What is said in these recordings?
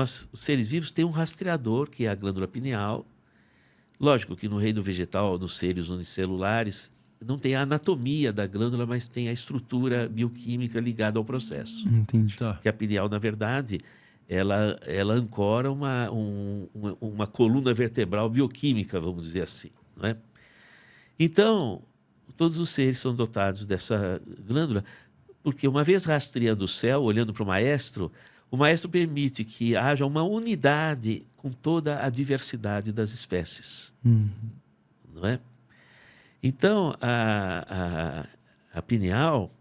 os seres vivos têm um rastreador, que é a glândula pineal. Lógico que no reino vegetal, nos seres unicelulares, não tem a anatomia da glândula, mas tem a estrutura bioquímica ligada ao processo. Entendi. Tá. Que a pineal, na verdade, ela ancora uma coluna vertebral bioquímica, vamos dizer assim, não é? Então, todos os seres são dotados dessa glândula, porque uma vez rastreando o céu, olhando para o maestro permite que haja uma unidade com toda a diversidade das espécies. Não é? Então, a pineal...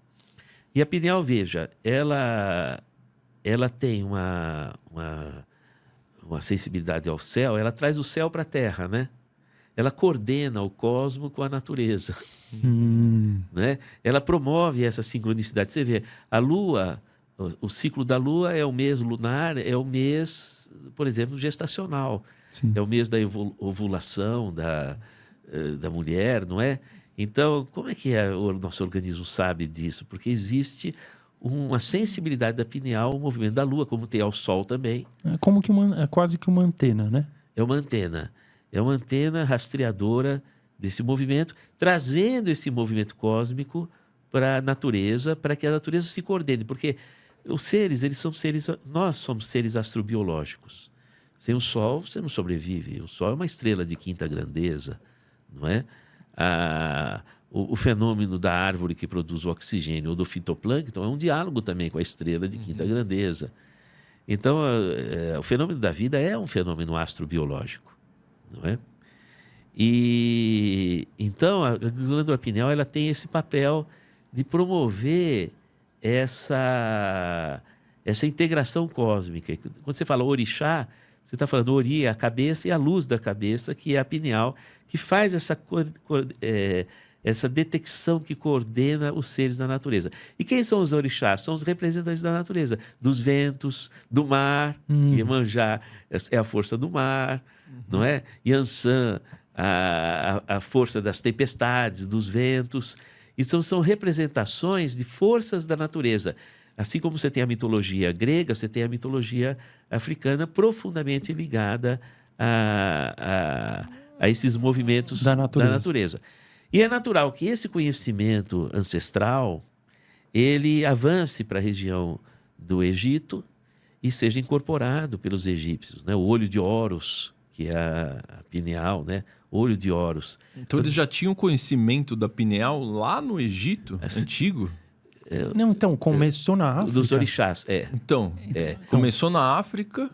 E a pineal, veja, ela tem uma sensibilidade ao céu, ela traz o céu para a Terra, né? Ela coordena o cosmos com a natureza. Né? Ela promove essa sincronicidade. Você vê, a Lua, o ciclo da Lua é o mês lunar, é o mês, por exemplo, gestacional. Sim. É o mês da ovulação da mulher, não é? Então, como é que o nosso organismo sabe disso? Porque existe uma sensibilidade da pineal ao movimento da Lua, como tem ao Sol também. É quase que uma antena, né? É uma antena rastreadora desse movimento, trazendo esse movimento cósmico para a natureza, para que a natureza se coordene. Porque os seres, nós somos seres astrobiológicos. Sem o Sol, você não sobrevive. O Sol é uma estrela de quinta grandeza, não é? O fenômeno da árvore que produz o oxigênio ou do fitoplâncton é um diálogo também com a estrela de quinta grandeza. Então, o fenômeno da vida é um fenômeno astrobiológico, não é? E então a glândula pineal ela tem esse papel de promover essa integração cósmica. Quando você fala orixá, você está falando ori é a cabeça e a luz da cabeça, que é a pineal, que faz essa detecção que coordena os seres da natureza. E quem são os orixás? São os representantes da natureza, dos ventos, do mar. Iemanjá é a força do mar, não é? Yansan, a força das tempestades, dos ventos. Então, são representações de forças da natureza. Assim como você tem a mitologia grega, você tem a mitologia africana profundamente ligada a esses movimentos da natureza. E é natural que esse conhecimento ancestral ele avance para a região do Egito e seja incorporado pelos egípcios, né? O olho de Horus, que é a pineal, né? Olho de Horus. Então eles já tinham conhecimento da pineal lá no Egito antigo? Não, então, começou na África. Dos orixás, Então, começou na África.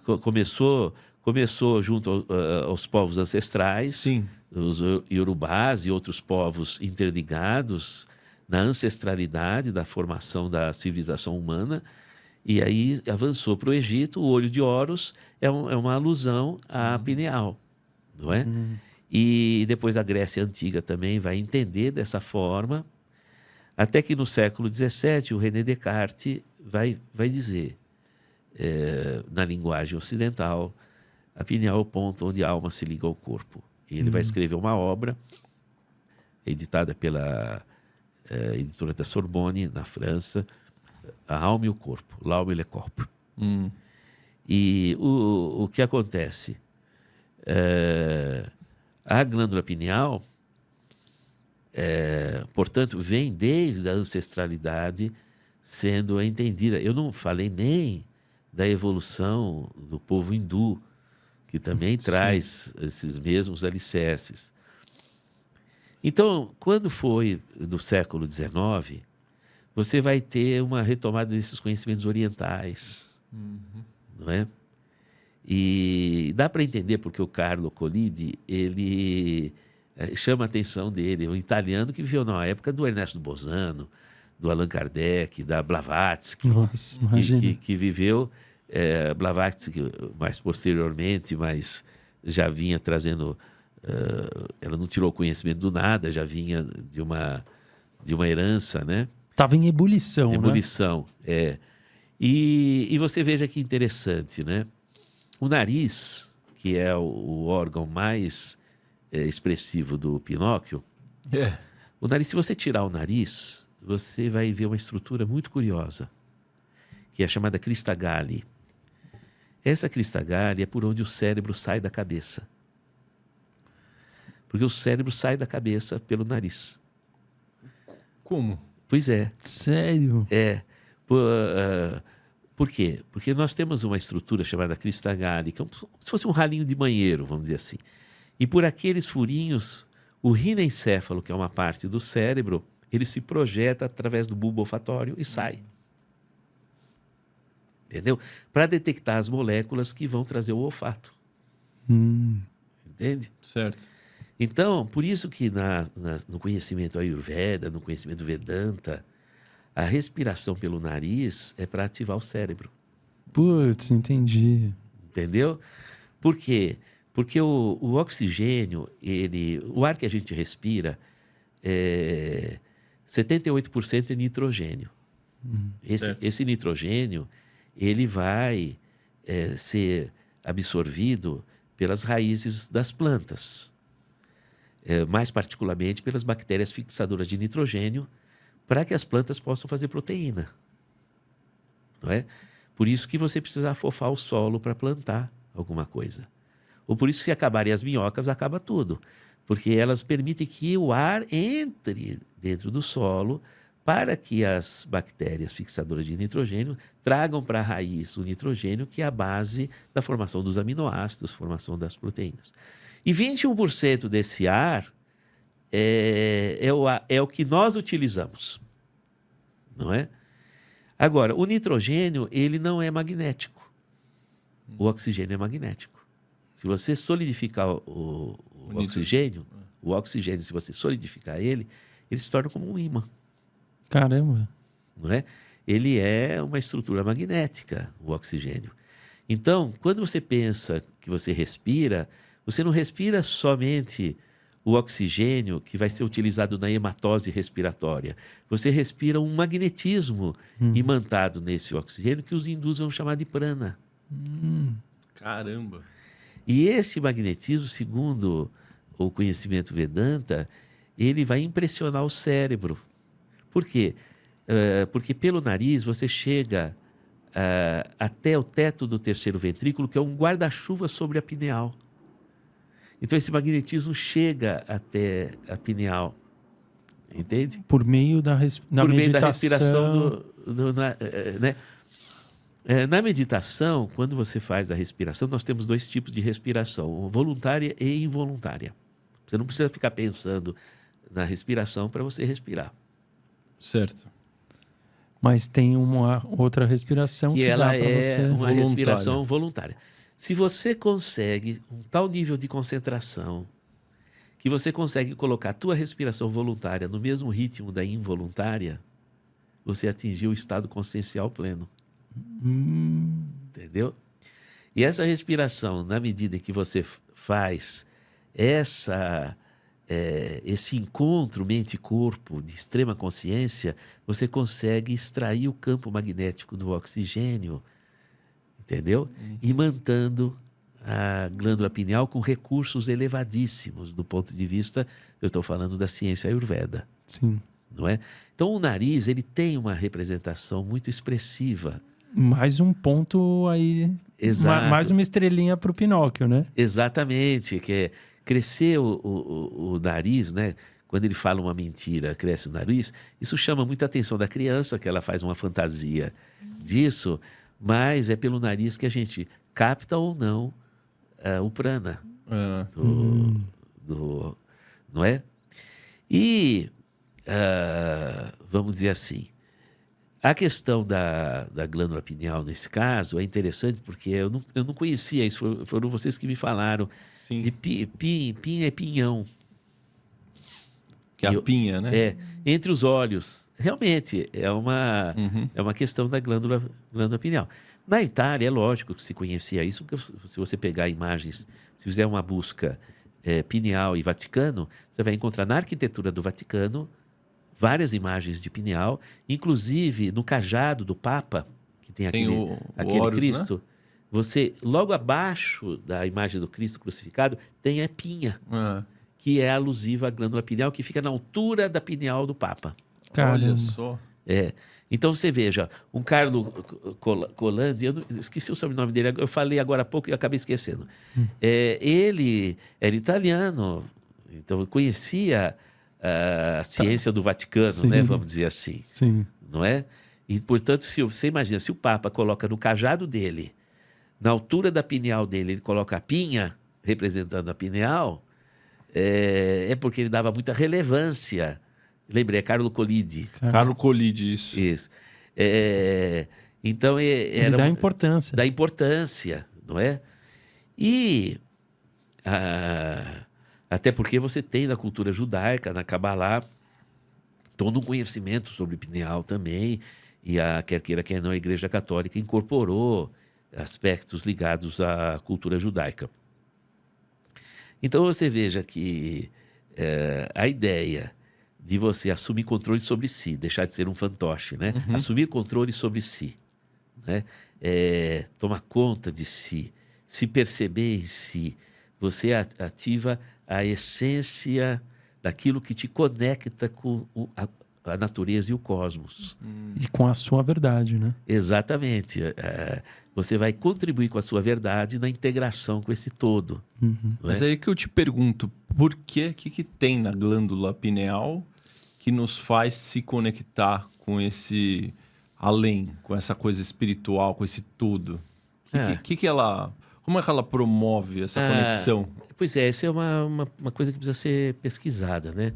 Começou junto aos povos ancestrais. Sim. Os iorubás e outros povos interligados na ancestralidade da formação da civilização humana. E aí avançou para o Egito. O olho de Horus é uma alusão à pineal, não é? E depois a Grécia Antiga também vai entender dessa forma, até que no século XVII o René Descartes vai dizer, na linguagem ocidental, a pineal é o ponto onde a alma se liga ao corpo. E ele vai escrever uma obra editada pela editora da Sorbonne, na França, A Alma e o Corpo, L'Alme et le Corps. E o que acontece? A glândula pineal, portanto, vem desde a ancestralidade sendo entendida. Eu não falei nem da evolução do povo hindu, que também traz esses mesmos alicerces. Então, quando foi no século XIX, você vai ter uma retomada desses conhecimentos orientais, não é? E dá para entender porque o Carlo Collodi, ele chama a atenção dele, um italiano que viveu na época do Ernesto Bosano, do Allan Kardec, da Blavatsky. Nossa, imagina. Que viveu... Blavatsky mais posteriormente, mas já vinha trazendo... ela não tirou conhecimento do nada, já vinha de uma herança, né? Estava em ebulição, Ebulição, né? E você veja que interessante, né? O nariz, que é o órgão mais expressivo do Pinóquio, o nariz, se você tirar o nariz, você vai ver uma estrutura muito curiosa, que é chamada crista galli. Essa crista galli é por onde o cérebro sai da cabeça. Porque o cérebro sai da cabeça pelo nariz. Como? Pois é. Sério? Por quê? Porque nós temos uma estrutura chamada crista galli, que é como se fosse um ralinho de banheiro, vamos dizer assim. E por aqueles furinhos, o rinencéfalo, que é uma parte do cérebro, ele se projeta através do bulbo olfatório e sai. Entendeu? Para detectar as moléculas que vão trazer o olfato. Entende? Certo. Então, por isso que no conhecimento Ayurveda, no conhecimento Vedanta, a respiração pelo nariz é para ativar o cérebro. Putz, entendi. Entendeu? Por quê? Porque o oxigênio, o ar que a gente respira, 78% é nitrogênio. Esse nitrogênio, ele vai ser absorvido pelas raízes das plantas. Mais particularmente pelas bactérias fixadoras de nitrogênio, para que as plantas possam fazer proteína. Não é? Por isso que você precisa afofar o solo para plantar alguma coisa. Ou por isso que se acabarem as minhocas, acaba tudo. Porque elas permitem que o ar entre dentro do solo para que as bactérias fixadoras de nitrogênio tragam para a raiz o nitrogênio, que é a base da formação dos aminoácidos, formação das proteínas. E 21% desse ar é o que nós utilizamos, não é? Agora, o nitrogênio, ele não é magnético. O oxigênio é magnético. Se você solidificar o oxigênio, se você solidificar ele se torna como um ímã. Caramba. Não é? Ele é uma estrutura magnética, o oxigênio. Então, quando você pensa que você respira, você não respira somente o oxigênio que vai ser utilizado na hematose respiratória. Você respira um magnetismo imantado nesse oxigênio que os hindus vão chamar de prana. Caramba! E esse magnetismo, segundo o conhecimento Vedanta, ele vai impressionar o cérebro. Por quê? Porque pelo nariz você chega até o teto do terceiro ventrículo, que é um guarda-chuva sobre a pineal. Então, esse magnetismo chega até a pineal, entende? Por meio da Por meio da respiração né? Na meditação, quando você faz a respiração, nós temos 2 tipos de respiração, voluntária e involuntária. Você não precisa ficar pensando na respiração para você respirar. Certo. Mas tem uma outra respiração que ela dá para você... uma respiração voluntária. Se você consegue um tal nível de concentração que você consegue colocar a tua respiração voluntária no mesmo ritmo da involuntária, você atingiu o estado consciencial pleno. Entendeu? E essa respiração, na medida em que você faz esse encontro mente-corpo de extrema consciência, você consegue extrair o campo magnético do oxigênio, entendeu? Imantando a glândula pineal com recursos elevadíssimos do ponto de vista, eu estou falando da ciência Ayurveda. Sim. Não é? Então, o nariz, ele tem uma representação muito expressiva. Mais um ponto aí. Exato. Mais uma estrelinha para o Pinóquio, né? Exatamente, que é crescer o nariz, né? Quando ele fala uma mentira, cresce o nariz, isso chama muita atenção da criança, que ela faz uma fantasia disso, mas é pelo nariz que a gente capta ou não o prana. Não é? E, vamos dizer assim, a questão da glândula pineal, nesse caso, é interessante porque eu não conhecia isso, foram vocês que me falaram. Sim. De pinha é pinhão. Que é a pinha, né? Entre os olhos. Realmente, é uma questão da glândula pineal. Na Itália, é lógico que se conhecia isso, porque se você pegar imagens, se fizer uma busca pineal e Vaticano, você vai encontrar na arquitetura do Vaticano várias imagens de pineal, inclusive no cajado do Papa, que tem aquele Horus, Cristo, né? Você, logo abaixo da imagem do Cristo crucificado, tem a pinha, que é alusiva à glândula pineal, que fica na altura da pineal do Papa. Caramba. Olha só. Então você veja, um Carlo Colandi, eu esqueci o sobrenome dele, eu falei agora há pouco e acabei esquecendo. Ele era italiano, então conhecia a ciência do Vaticano, né, vamos dizer assim. Sim. Não é? E, portanto, se você imagina, se o Papa coloca no cajado dele, na altura da pineal dele, ele coloca a pinha, representando a pineal, é porque ele dava muita relevância. Lembrei, é Carlo Collidi. Carlo Collidi, isso. Isso. Então, Ele dá importância. Dá importância, não é? E até porque você tem na cultura judaica, na Kabbalah, todo um conhecimento sobre pineal também, e quer queira, quer não, a Igreja Católica incorporou aspectos ligados à cultura judaica. Então você veja que a ideia de você assumir controle sobre si, deixar de ser um fantoche, né? Assumir controle sobre si, né? Tomar conta de si, se perceber em si. Você ativa a essência daquilo que te conecta com a natureza e o cosmos. E com a sua verdade, né? Exatamente. Você vai contribuir com a sua verdade na integração com esse todo. Mas aí que eu te pergunto, por que tem na glândula pineal que nos faz se conectar com esse além, com essa coisa espiritual, com esse tudo? Como é que ela promove essa conexão? Pois é, essa é uma coisa que precisa ser pesquisada, né?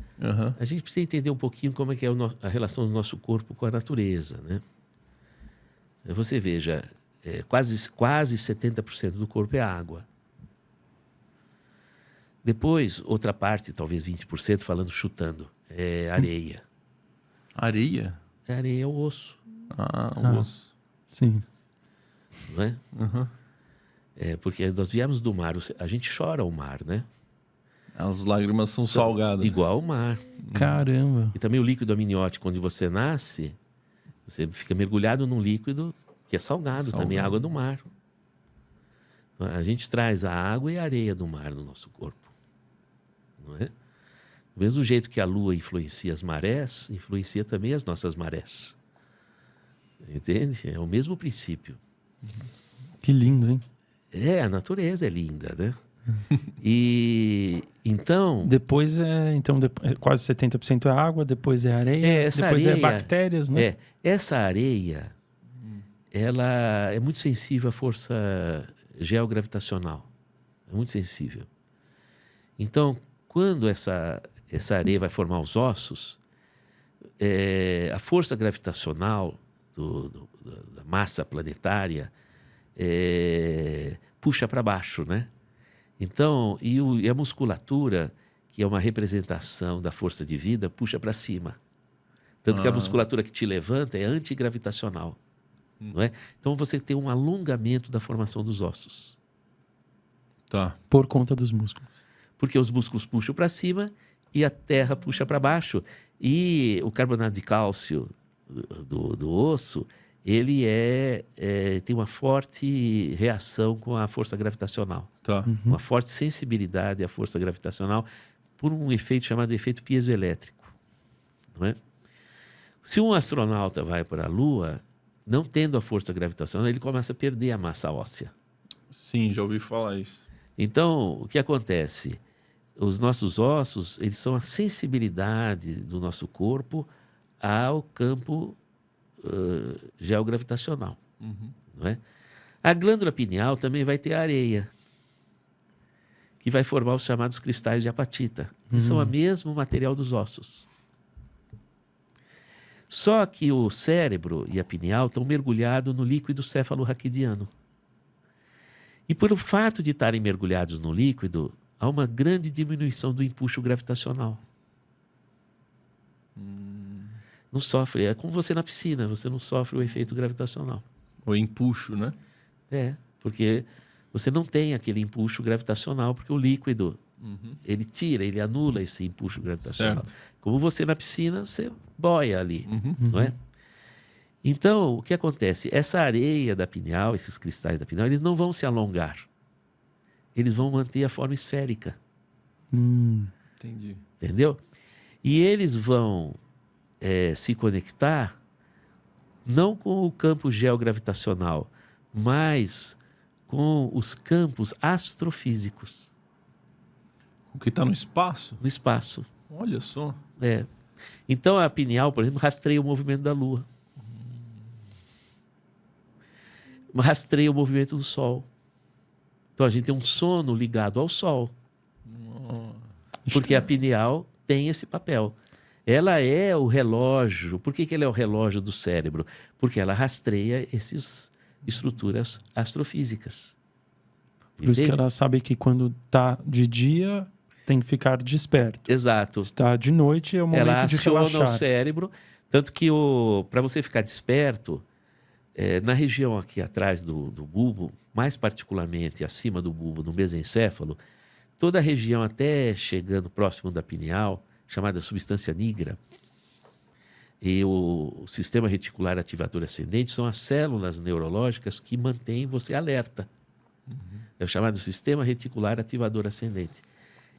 A gente precisa entender um pouquinho como é que é a relação do nosso corpo com a natureza, né? Você veja, quase 70% do corpo é água. Depois, outra parte, talvez 20%, chutando, é areia. Areia? Areia é o osso. O osso. Sim. Não é? Porque nós viemos do mar, a gente chora o mar, né? As lágrimas são salgadas. Igual o mar. Caramba. E também o líquido amniótico, quando você nasce, você fica mergulhado num líquido que é salgado. Também, água do mar. A gente traz a água e a areia do mar no nosso corpo. Não é? Do mesmo jeito que a lua influencia as marés, influencia também as nossas marés. Entende? É o mesmo princípio. Que lindo, hein? A natureza é linda, né? E então... Depois quase 70% é água, depois é areia, depois é bactérias, né? Essa areia, ela é muito sensível à força geogravitacional. É muito sensível. Então, quando essa areia vai formar os ossos, a força gravitacional da massa planetária puxa para baixo, né? Então, e a musculatura, que é uma representação da força de vida, puxa para cima. Tanto que a musculatura que te levanta é antigravitacional. Não é? Então, você tem um alongamento da formação dos ossos. Tá. Por conta dos músculos. Porque os músculos puxam para cima e a terra puxa para baixo. E o carbonato de cálcio do osso, ele tem uma forte reação com a força gravitacional. Tá. Uma forte sensibilidade à força gravitacional por um efeito chamado efeito piezoelétrico. Não é? Se um astronauta vai para a Lua, não tendo a força gravitacional, ele começa a perder a massa óssea. Sim, já ouvi falar isso. Então, o que acontece? Os nossos ossos, eles são a sensibilidade do nosso corpo ao campo geogravitacional. Não é? A glândula pineal também vai ter areia, que vai formar os chamados cristais de apatita, que são o mesmo material dos ossos. Só que o cérebro e a pineal estão mergulhados no líquido cefalorraquidiano. E por o fato de estarem mergulhados no líquido, há uma grande diminuição do empuxo gravitacional. Não sofre. É como você na piscina, você não sofre o efeito gravitacional. O empuxo, né? Porque você não tem aquele empuxo gravitacional, porque o líquido, ele anula esse empuxo gravitacional. Certo. Como você na piscina, você boia ali, não é? Então, o que acontece? Essa areia da pineal, esses cristais da pineal, eles não vão se alongar. Eles vão manter a forma esférica. Entendi. Entendeu? E eles vão se conectar não com o campo geogravitacional, mas com os campos astrofísicos. O que está no espaço? No espaço. Olha só. Então a pineal, por exemplo, rastreia o movimento da Lua. Rastreia o movimento do Sol. Então a gente tem um sono ligado ao Sol. Porque a pineal tem esse papel. Ela é o relógio. Por que ela é o relógio do cérebro? Porque ela rastreia essas estruturas astrofísicas. Por isso que ela sabe que quando está de dia, tem que ficar desperto. Exato. Se está de noite, é o momento de relaxar. Ela aciona o cérebro. Tanto que para você ficar desperto, na região aqui atrás do bulbo, mais particularmente acima do bulbo, no mesencéfalo, toda a região até chegando próximo da pineal, chamada substância nigra, e o sistema reticular ativador ascendente são as células neurológicas que mantêm você alerta. É o chamado sistema reticular ativador ascendente.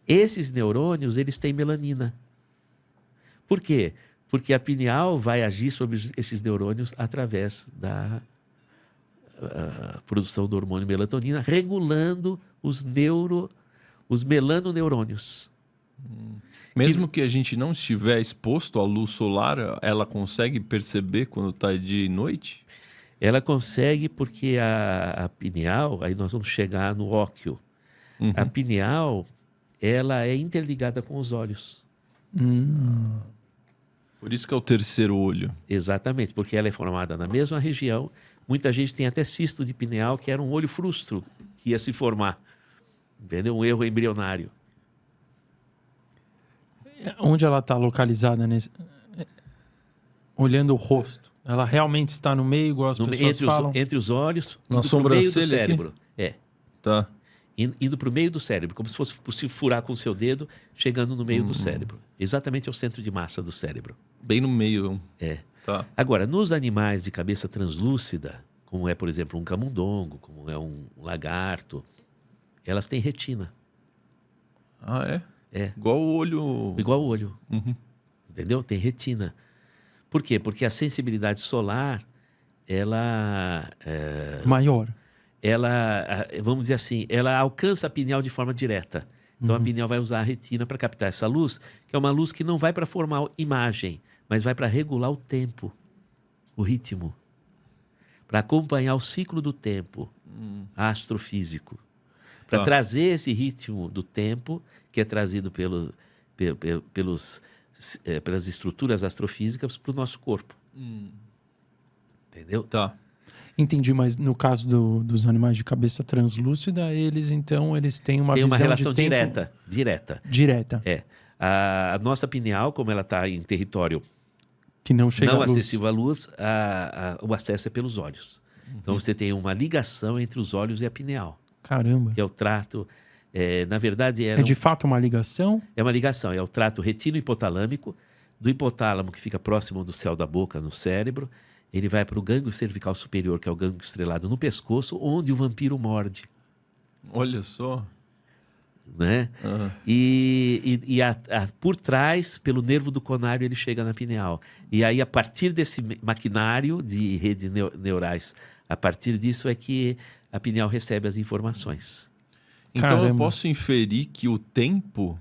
Esses neurônios, eles têm melanina. Por quê? Porque a pineal vai agir sobre esses neurônios através da produção do hormônio melatonina, regulando os melanoneurônios. Mesmo que a gente não estiver exposto à luz solar, ela consegue perceber quando está de noite? Ela consegue porque a pineal, aí nós vamos chegar no óquio. A pineal, ela é interligada com os olhos. Por isso que é o terceiro olho. Exatamente, porque ela é formada na mesma região. Muita gente tem até cisto de pineal, que era um olho frustro que ia se formar. Entendeu? Um erro embrionário. Onde ela está localizada nesse... Olhando o rosto. Ela realmente está no meio, igual as pessoas falam? Entre os olhos, na indo para o meio do sobrancelha cérebro. aqui? Tá. Indo para o meio do cérebro, como se fosse possível furar com o seu dedo, chegando no meio do cérebro. Exatamente ao centro de massa do cérebro. Bem no meio. Tá. Agora, nos animais de cabeça translúcida, como é, por exemplo, um camundongo, como é um lagarto, elas têm retina. Ah, é? É. Igual o olho... Igual o olho. Entendeu? Tem retina. Por quê? Porque a sensibilidade solar, ela... Maior. Ela, vamos dizer assim, ela alcança a pineal de forma direta. Então a pineal vai usar a retina para captar essa luz, que é uma luz que não vai para formar imagem, mas vai para regular o tempo, o ritmo, para acompanhar o ciclo do tempo astrofísico, para trazer esse ritmo do tempo que é trazido pelas estruturas astrofísicas para o nosso corpo. Entendeu? Tá. Entendi, mas no caso dos animais de cabeça translúcida, eles têm uma visão Tem uma relação de tempo... direta. A nossa pineal, como ela está em território que não chega não à luz. acessível à luz, o acesso é pelos olhos. Então você tem uma ligação entre os olhos e a pineal. Caramba. Que é o trato... na verdade... É de fato uma ligação? É uma ligação. É o trato retino-hipotalâmico, do hipotálamo que fica próximo do céu da boca, no cérebro. Ele vai para o gânglio cervical superior, que é o gânglio estrelado no pescoço, onde o vampiro morde. Olha só. Né? E por trás, pelo nervo do conário, ele chega na pineal. E aí, a partir desse maquinário de redes neurais, a partir disso é que a pineal recebe as informações. Então Caramba. eu posso inferir que o tempo,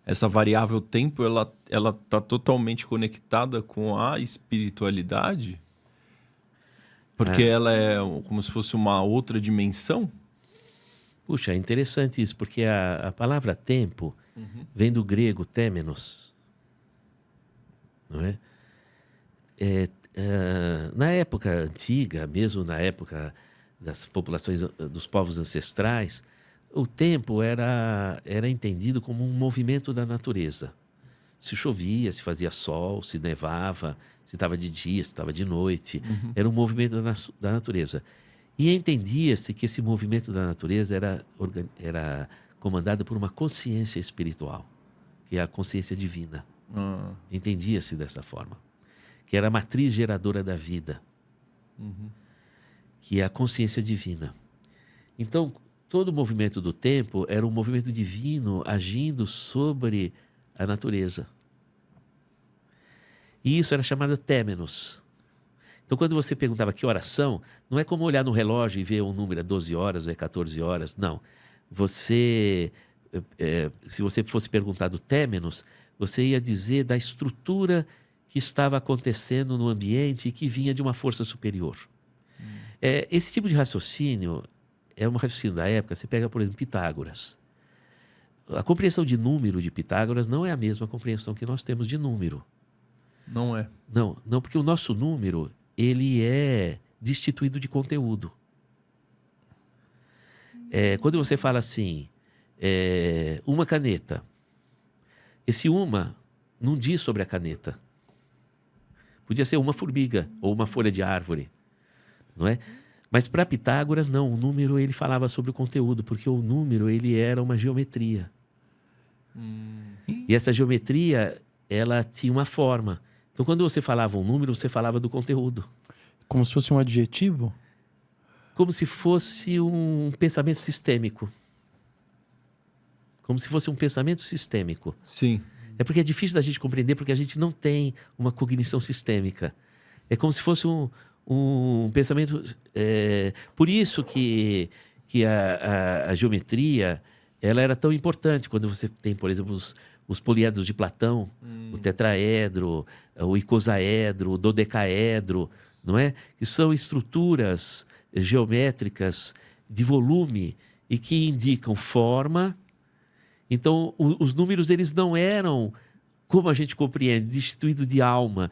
essa variável tempo, ela está totalmente conectada com a espiritualidade? Porque ela é como se fosse uma outra dimensão? Puxa, é interessante isso, porque a palavra tempo vem do grego témenos. Não é? Na época antiga, mesmo na época das populações, dos povos ancestrais, o tempo era entendido como um movimento da natureza. Se chovia, se fazia sol, se nevava, se estava de dia, se estava de noite. Era um movimento da natureza. E entendia-se que esse movimento da natureza era comandado por uma consciência espiritual, que é a consciência divina. Entendia-se dessa forma. Que era a matriz geradora da vida, que é a consciência divina. Então, todo o movimento do tempo era um movimento divino agindo sobre a natureza. E isso era chamado témenos. Então, quando você perguntava que horas são, não é como olhar no relógio e ver um número, é 12 horas, é 14 horas. Não. Se você fosse perguntar do términos, você ia dizer da estrutura que estava acontecendo no ambiente e que vinha de uma força superior. Esse tipo de raciocínio é um raciocínio da época. Você pega, por exemplo, Pitágoras. A compreensão de número de Pitágoras não é a mesma compreensão que nós temos de número. Não é. Não, porque o nosso número, ele é destituído de conteúdo. Quando você fala assim, uma caneta, esse uma não diz sobre a caneta. Podia ser uma formiga ou uma folha de árvore, não é? Mas para Pitágoras, não. O número, ele falava sobre o conteúdo, porque o número, ele era uma geometria. E essa geometria, ela tinha uma forma. Então, quando você falava um número, você falava do conteúdo. Como se fosse um adjetivo? Como se fosse um pensamento sistêmico. Como se fosse um pensamento sistêmico. Sim. É porque é difícil da gente compreender, porque a gente não tem uma cognição sistêmica. É como se fosse um pensamento... por isso que a geometria, ela era tão importante. Quando você tem, por exemplo, os poliedros de Platão, o tetraedro, o icosaedro, o dodecaedro, não é? Que são estruturas geométricas de volume e que indicam forma. Então, os números, eles não eram, como a gente compreende, destituídos de alma.